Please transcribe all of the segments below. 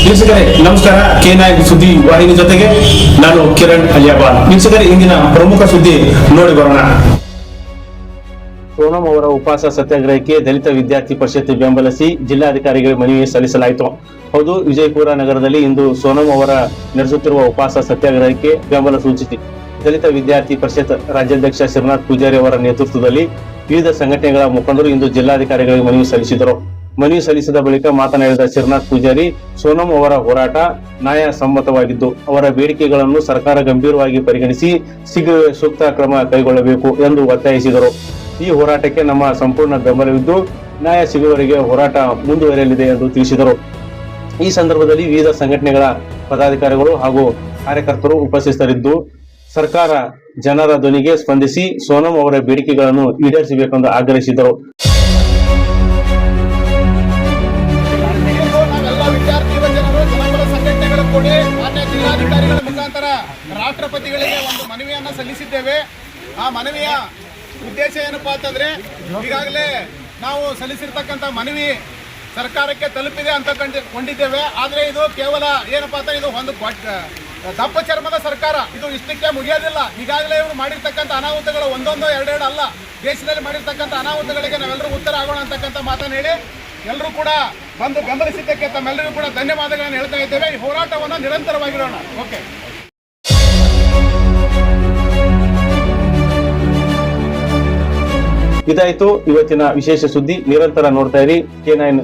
ವೀಕ್ಷಕರೇ ನಮಸ್ಕಾರ. K9 ಸುದ್ದಿ ವಾಹಿನಿ ಜೊತೆಗೆ ನಾನು ಕಿರಣ್ ಅಲಿಯಾಬಾದ್. ವೀಕ್ಷಕರೇ ಇಂದಿನ ಪ್ರಮುಖ ಸುದ್ದಿ ನೋಡಿ ಬರೋಣ. ಸೋನಂ ಅವರ ಉಪವಾಸ ಸತ್ಯಾಗ್ರಹಕ್ಕೆ ದಲಿತ ವಿದ್ಯಾರ್ಥಿ ಪರಿಷತ್ ಬೆಂಬಲಿಸಿ ಜಿಲ್ಲಾಧಿಕಾರಿಗಳಿಗೆ ಮನವಿ ಸಲ್ಲಿಸಲಾಯಿತು. ಹೌದು, ವಿಜಯಪುರ ನಗರದಲ್ಲಿ ಇಂದು ಸೋನಂ ಅವರ ನಡೆಸುತ್ತಿರುವ ಉಪವಾಸ ಸತ್ಯಾಗ್ರಹಕ್ಕೆ ಬೆಂಬಲ ಸೂಚಿಸಿ ದಲಿತ ವಿದ್ಯಾರ್ಥಿ ಪರಿಷತ್ ರಾಜ್ಯಾಧ್ಯಕ್ಷ ಶ್ರೀನಾಥ್ ಪೂಜಾರಿ ಅವರ ನೇತೃತ್ವದಲ್ಲಿ ವಿವಿಧ ಸಂಘಟನೆಗಳ ಮುಖಂಡರು ಇಂದು ಜಿಲ್ಲಾಧಿಕಾರಿಗಳಿಗೆ ಮನವಿ ಸಲ್ಲಿಸಿದರು. ಮನವಿ ಸಲ್ಲಿಸಿದ ಬಳಿಕ ಮಾತನಾಡಿದ ಶ್ರೀನಾಥ್ ಪೂಜಾರಿ, ಸೋನಂ ಅವರ ಹೋರಾಟ ನ್ಯಾಯಸಮ್ಮತವಾಗಿದ್ದು ಅವರ ಬೇಡಿಕೆಗಳನ್ನು ಸರ್ಕಾರ ಗಂಭೀರವಾಗಿ ಪರಿಗಣಿಸಿ ಶೀಘ್ರವೇ ಸೂಕ್ತ ಕ್ರಮ ಕೈಗೊಳ್ಳಬೇಕು ಎಂದು ಒತ್ತಾಯಿಸಿದರು. ಈ ಹೋರಾಟಕ್ಕೆ ನಮ್ಮ ಸಂಪೂರ್ಣ ಬೆಂಬಲವಿದ್ದು ನ್ಯಾಯ ಸಿಗುವವರೆಗೆ ಹೋರಾಟ ಮುಂದುವರಿಯಲಿದೆ ಎಂದು ತಿಳಿಸಿದರು. ಈ ಸಂದರ್ಭದಲ್ಲಿ ವಿವಿಧ ಸಂಘಟನೆಗಳ ಪದಾಧಿಕಾರಿಗಳು ಹಾಗೂ ಕಾರ್ಯಕರ್ತರು ಉಪಸ್ಥಿತರಿದ್ದು ಸರ್ಕಾರ ಜನರ ಧ್ವನಿಗೆ ಸ್ಪಂದಿಸಿ ಸೋನಂ ಅವರ ಬೇಡಿಕೆಗಳನ್ನು ಈಡೇರಿಸಬೇಕೆಂದು ಆಗ್ರಹಿಸಿದರು. ಜಿಲ್ಲಾಧಿಕಾರಿಗಳ ಮುಖಾಂತರ ರಾಷ್ಟ್ರಪತಿಗಳಿಗೆ ಒಂದು ಮನವಿಯನ್ನ ಸಲ್ಲಿಸಿದ್ದೇವೆ. ಆ ಮನವಿಯ ಉದ್ದೇಶ ಏನಪ್ಪಾ ಅಂತಂದ್ರೆ, ಈಗಾಗಲೇ ನಾವು ಸಲ್ಲಿಸಿರ್ತಕ್ಕಂಥ ಮನವಿ ಸರ್ಕಾರಕ್ಕೆ ತಲುಪಿದೆ ಅಂತ ಕೊಂಡಿದ್ದೇವೆ. ಆದ್ರೆ ಇದು ಕೇವಲ ಏನಪ್ಪಾ ಅಂತ, ಇದು ಒಂದು ದಪ್ಪ ಚರ್ಮದ ಸರ್ಕಾರ. ಇದು ಇಷ್ಟಕ್ಕೆ ಮುಗಿಯೋದಿಲ್ಲ. ಈಗಾಗಲೇ ಇವರು ಮಾಡಿರ್ತಕ್ಕಂಥ ಅನಾಹುತಗಳು ಒಂದೊಂದು ಎರಡೆರಡು ಅಲ್ಲ, ದೇಶದಲ್ಲಿ ಮಾಡಿರ್ತಕ್ಕಂಥ ಅನಾಹುತಗಳಿಗೆ ನಾವೆಲ್ಲರೂ ಉತ್ತರ ಆಗೋಣ ಅಂತಕ್ಕಂಥ ಮಾತನ್ನು ಹೇಳಿ ಎಲ್ಲರೂ ಕೂಡ ಬಂದು ಬೆಂಬಲಿಸಿದ್ದಕ್ಕೆ ತಮ್ಮೆಲ್ಲರಿಗೂ ಕೂಡ ಧನ್ಯವಾದಗಳನ್ನು ಹೇಳ್ತಾ ಇದ್ದೇವೆ. ಈ ಹೋರಾಟವನ್ನು ನಿರಂತರವಾಗಿರೋಣ. ಓಕೆ, ಇದಾಯಿತು ಇವತ್ತಿನ ವಿಶೇಷ ಸುದ್ದಿ. ನಿರಂತರ ನೋಡ್ತಾ ಇರಿ K9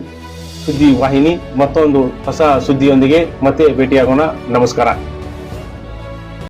ಸುದ್ದಿ ವಾಹಿನಿ. ಮತ್ತೊಂದು ಹೊಸ ಸುದ್ದಿಯೊಂದಿಗೆ ಮತ್ತೆ ಭೇಟಿಯಾಗೋಣ. ನಮಸ್ಕಾರ.